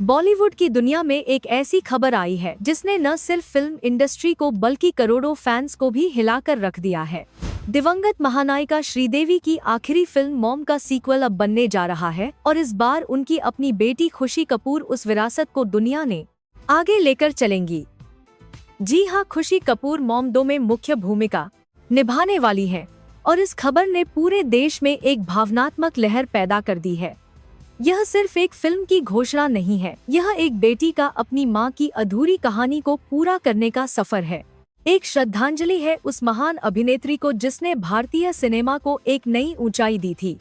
बॉलीवुड की दुनिया में एक ऐसी खबर आई है जिसने न सिर्फ फिल्म इंडस्ट्री को बल्कि करोड़ों फैंस को भी हिलाकर रख दिया है। दिवंगत महानायिका श्रीदेवी की आखिरी फिल्म मॉम का सीक्वल अब बनने जा रहा है और इस बार उनकी अपनी बेटी खुशी कपूर उस विरासत को दुनिया ने आगे लेकर चलेंगी। जी हां, खुशी कपूर मॉम 2 में मुख्य भूमिका निभाने वाली है और इस खबर ने पूरे देश में एक भावनात्मक लहर पैदा कर दी है। यह सिर्फ एक फिल्म की घोषणा नहीं है, यह एक बेटी का अपनी मां की अधूरी कहानी को पूरा करने का सफर है। एक श्रद्धांजलि है उस महान अभिनेत्री को जिसने भारतीय सिनेमा को एक नई ऊंचाई दी थी।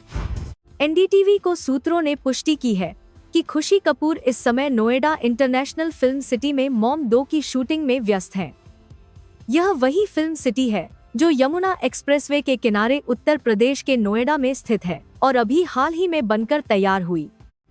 एनडीटीवी को सूत्रों ने पुष्टि की है कि खुशी कपूर इस समय नोएडा इंटरनेशनल फिल्म सिटी में मॉम 2 की शूटिंग में व्यस्त हैं। यह वही फिल्म सिटी है जो यमुना एक्सप्रेसवे के किनारे उत्तर प्रदेश के नोएडा में स्थित है और अभी हाल ही में बनकर तैयार हुई।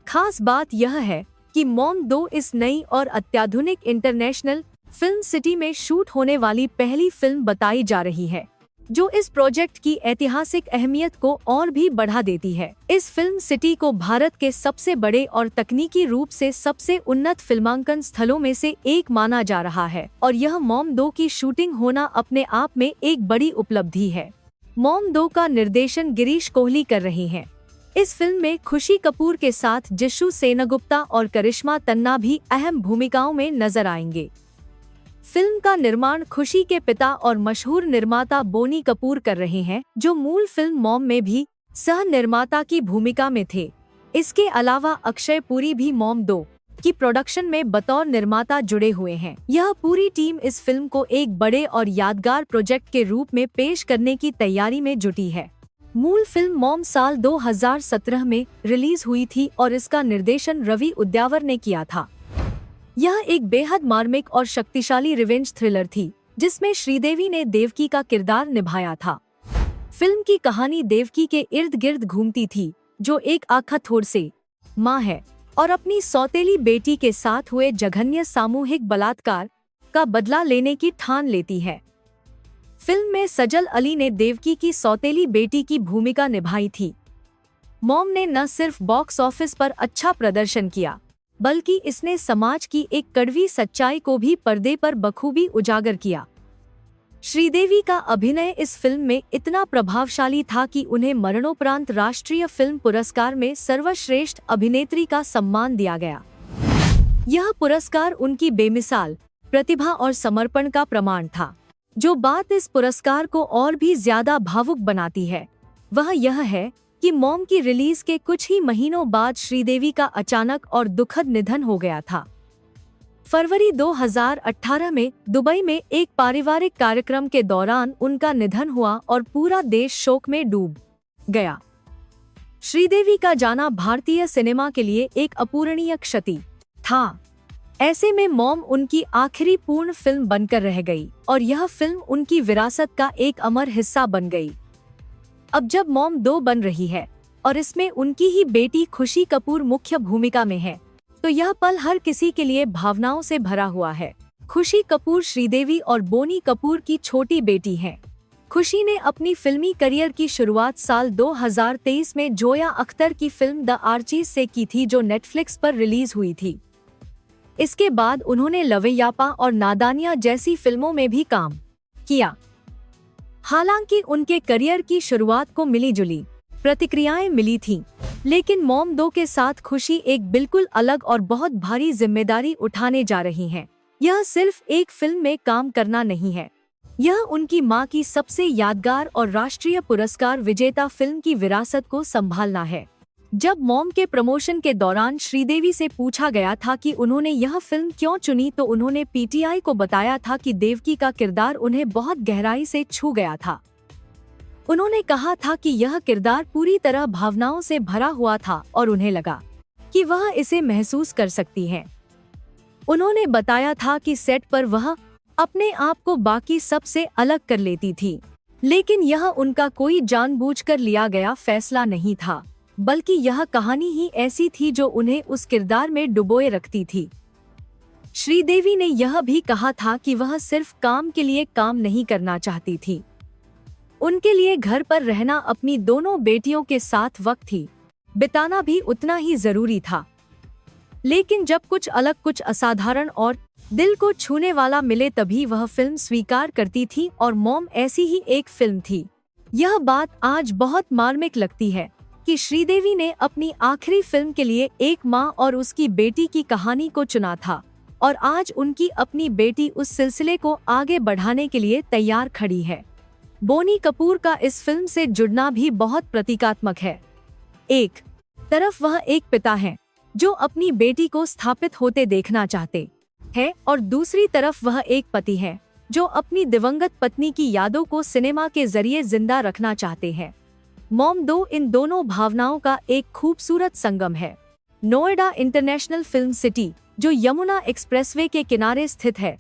खास बात यह है कि मॉम 2 इस नई और अत्याधुनिक इंटरनेशनल फिल्म सिटी में शूट होने वाली पहली फिल्म बताई जा रही है, जो इस प्रोजेक्ट की ऐतिहासिक अहमियत को और भी बढ़ा देती है। इस फिल्म सिटी को भारत के सबसे बड़े और तकनीकी रूप से सबसे उन्नत फिल्मांकन स्थलों में से एक माना जा रहा है और यह मॉम 2 की शूटिंग होना अपने आप में एक बड़ी उपलब्धि है। मॉम 2 का निर्देशन गिरीश कोहली कर रही हैं। इस फिल्म में खुशी कपूर के साथ जिशु सेनगुप्ता और करिश्मा तन्ना भी अहम भूमिकाओं में नजर आएंगे। फिल्म का निर्माण खुशी के पिता और मशहूर निर्माता बोनी कपूर कर रहे हैं, जो मूल फिल्म मॉम में भी सह निर्माता की भूमिका में थे। इसके अलावा अक्षय पुरी भी मॉम 2 की प्रोडक्शन में बतौर निर्माता जुड़े हुए हैं। यह पूरी टीम इस फिल्म को एक बड़े और यादगार प्रोजेक्ट के रूप में पेश करने की तैयारी में जुटी है। मूल फिल्म मॉम साल 2017 में रिलीज हुई थी और इसका निर्देशन रवि उद्यावर ने किया था। यह एक बेहद मार्मिक और शक्तिशाली रिवेंज थ्रिलर थी, जिसमें श्रीदेवी ने देवकी का किरदार निभाया था। फिल्म की कहानी देवकी के इर्द गिर्द घूमती थी, जो एक आखथोर से मां है और अपनी सौतेली बेटी के साथ हुए जघन्य सामूहिक बलात्कार का बदला लेने की ठान लेती है। फिल्म में सजल अली ने देवकी की सौतेली बेटी की भूमिका निभाई थी। मॉम ने न सिर्फ बॉक्स ऑफिस पर अच्छा प्रदर्शन किया, बल्कि इसने समाज की एक कड़वी सच्चाई को भी पर्दे पर बखूबी उजागर किया। श्रीदेवी का अभिनय इस फिल्म में इतना प्रभावशाली था कि उन्हें मरणोपरांत राष्ट्रीय फिल्म पुरस्कार में सर्वश्रेष्ठ अभिनेत्री का सम्मान दिया गया। यह पुरस्कार उनकी बेमिसाल प्रतिभा और समर्पण का प्रमाण था। जो बात इस पुरस्कार को और भी ज्यादा भावुक बनाती है, वह यह है कि मॉम की रिलीज के कुछ ही महीनों बाद श्रीदेवी का अचानक और दुखद निधन हो गया था। फरवरी 2018 में दुबई में एक पारिवारिक कार्यक्रम के दौरान उनका निधन हुआ और पूरा देश शोक में डूब गया। श्रीदेवी का जाना भारतीय सिनेमा के लिए एक अपूरणीय क्षति था। ऐसे में मॉम उनकी आखिरी पूर्ण फिल्म बनकर रह गई और यह फिल्म उनकी विरासत का एक अमर हिस्सा बन गई। अब जब मॉम 2 बन रही है और इसमें उनकी ही बेटी खुशी कपूर मुख्य भूमिका में है, तो यह पल हर किसी के लिए भावनाओं से भरा हुआ है। खुशी कपूर श्रीदेवी और बोनी कपूर की छोटी बेटी हैं। खुशी ने अपनी फिल्मी करियर की शुरुआत साल 2023 में जोया अख्तर की फिल्म द आर्चीज से की थी, जो नेटफ्लिक्स पर रिलीज हुई थी। इसके बाद उन्होंने लवैयापा और नादानिया जैसी फिल्मों में भी काम किया। हालांकि उनके करियर की शुरुआत को मिली-जुली प्रतिक्रियाएं मिली थीं, लेकिन मॉम 2 के साथ खुशी एक बिल्कुल अलग और बहुत भारी जिम्मेदारी उठाने जा रही हैं। यह सिर्फ एक फिल्म में काम करना नहीं है, यह उनकी मां की सबसे यादगार और राष्ट्रीय पुरस्कार विजेता फिल्म की विरासत को संभालना है। जब मॉम के प्रमोशन के दौरान श्रीदेवी से पूछा गया था कि उन्होंने यह फिल्म क्यों चुनी, तो उन्होंने पीटीआई को बताया था कि देवकी का किरदार उन्हें बहुत गहराई से छू गया था। उन्होंने कहा था कि यह किरदार पूरी तरह भावनाओं से भरा हुआ था और उन्हें लगा कि वह इसे महसूस कर सकती हैं। उन्होंने बताया था कि सेट पर वह अपने आप को बाकी सब से अलग कर लेती थी, लेकिन यह उनका कोई जानबूझकर लिया गया फैसला नहीं था, बल्कि यह कहानी ही ऐसी थी जो उन्हें उस किरदार में डुबोए रखती थी। श्रीदेवी ने यह भी कहा था कि वह सिर्फ काम के लिए काम नहीं करना चाहती थी, उनके लिए घर पर रहना, अपनी दोनों बेटियों के साथ वक्त बिताना भी उतना ही जरूरी था। लेकिन जब कुछ अलग, कुछ असाधारण और दिल को छूने वाला मिले तभी वह फिल्म स्वीकार करती थी, और मॉम ऐसी ही एक फिल्म थी। यह बात आज बहुत मार्मिक लगती है कि श्रीदेवी ने अपनी आखिरी फिल्म के लिए एक माँ और उसकी बेटी की कहानी को चुना था, और आज उनकी अपनी बेटी उस सिलसिले को आगे बढ़ाने के लिए तैयार खड़ी है। बोनी कपूर का इस फिल्म से जुड़ना भी बहुत प्रतीकात्मक है। एक तरफ वह एक पिता हैं जो अपनी बेटी को स्थापित होते देखना चाहते हैं, और दूसरी तरफ वह एक पति हैं जो अपनी दिवंगत पत्नी की यादों को सिनेमा के जरिए जिंदा रखना चाहते हैं। मॉम 2 इन दोनों भावनाओं का एक खूबसूरत संगम है। नोएडा इंटरनेशनल फिल्म सिटी, जो यमुना एक्सप्रेसवे के किनारे स्थित है,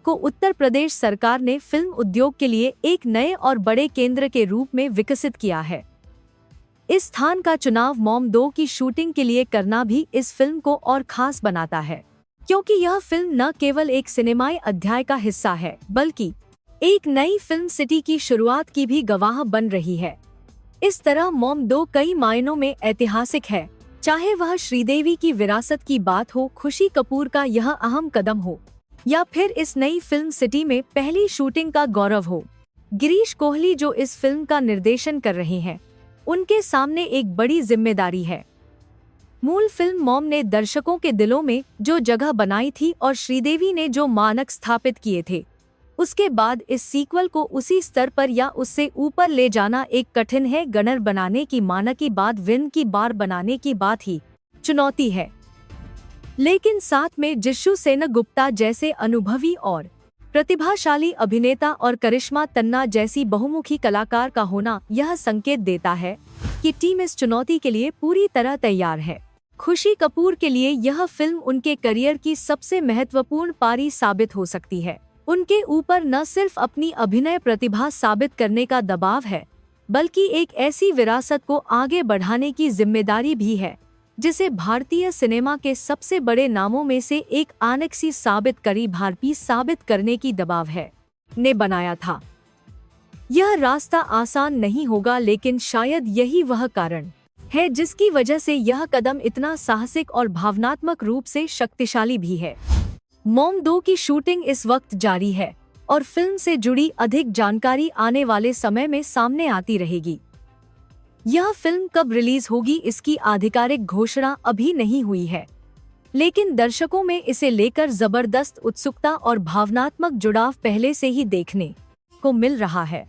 को उत्तर प्रदेश सरकार ने फिल्म उद्योग के लिए एक नए और बड़े केंद्र के रूप में विकसित किया है। इस स्थान का चुनाव मॉम 2 की शूटिंग के लिए करना भी इस फिल्म को और खास बनाता है, क्योंकि यह फिल्म न केवल एक सिनेमाई अध्याय का हिस्सा है, बल्कि एक नई फिल्म सिटी की शुरुआत की भी गवाह बन रही है। इस तरह मॉम 2 कई मायनों में ऐतिहासिक है, चाहे वह श्रीदेवी की विरासत की बात हो, खुशी कपूर का यह अहम कदम हो, या फिर इस नई फिल्म सिटी में पहली शूटिंग का गौरव हो। गिरीश कोहली, जो इस फिल्म का निर्देशन कर रहे हैं, उनके सामने एक बड़ी जिम्मेदारी है। मूल फिल्म मॉम ने दर्शकों के दिलों में जो जगह बनाई थी और श्रीदेवी ने जो मानक स्थापित किए थे, उसके बाद इस सीक्वल को उसी स्तर पर या उससे ऊपर ले जाना एक कठिन है। गणर बनाने की मानक की बात, विन की बार बनाने की बात ही चुनौती है, लेकिन साथ में जिशु सेनगुप्ता जैसे अनुभवी और प्रतिभाशाली अभिनेता और करिश्मा तन्ना जैसी बहुमुखी कलाकार का होना यह संकेत देता है कि टीम इस चुनौती के लिए पूरी तरह तैयार है। खुशी कपूर के लिए यह फिल्म उनके करियर की सबसे महत्वपूर्ण पारी साबित हो सकती है। उनके ऊपर न सिर्फ अपनी अभिनय प्रतिभा साबित करने का दबाव है, बल्कि एक ऐसी विरासत को आगे बढ़ाने की जिम्मेदारी भी है जिसे भारतीय सिनेमा के सबसे बड़े नामों में से एक आनक्सी साबित करी भारती साबित करने की दबाव है ने बनाया था। यह रास्ता आसान नहीं होगा, लेकिन शायद यही वह कारण है जिसकी वजह से यह कदम इतना साहसिक और भावनात्मक रूप से शक्तिशाली भी है। मॉम 2 की शूटिंग इस वक्त जारी है और फिल्म से जुड़ी अधिक जानकारी आने वाले समय में सामने आती रहेगी। यह फिल्म कब रिलीज होगी इसकी आधिकारिक घोषणा अभी नहीं हुई है, लेकिन दर्शकों में इसे लेकर जबरदस्त उत्सुकता और भावनात्मक जुड़ाव पहले से ही देखने को मिल रहा है।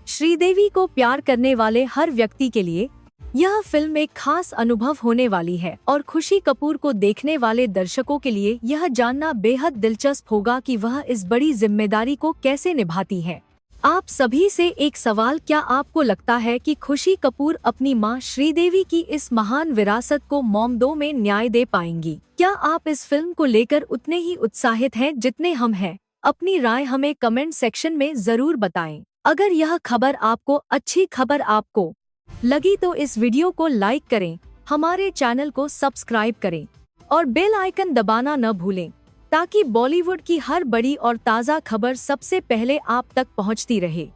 श्रीदेवी को प्यार करने वाले हर व्यक्ति के लिए यह फिल्म एक खास अनुभव होने वाली है, और खुशी कपूर को देखने वाले दर्शकों के लिए यह जानना बेहद दिलचस्प होगा कि वह इस बड़ी जिम्मेदारी को कैसे निभाती है। आप सभी से एक सवाल, क्या आपको लगता है कि खुशी कपूर अपनी मां श्रीदेवी की इस महान विरासत को मॉम 2 में न्याय दे पाएंगी? क्या आप इस फिल्म को लेकर उतने ही उत्साहित हैं जितने हम हैं? अपनी राय हमें कमेंट सेक्शन में जरूर बताएं। अगर यह खबर आपको अच्छी खबर आपको लगी तो इस वीडियो को लाइक करें, हमारे चैनल को सब्सक्राइब करें और बेल आइकन दबाना न भूलें, ताकि बॉलीवुड की हर बड़ी और ताज़ा खबर सबसे पहले आप तक पहुंचती रहे।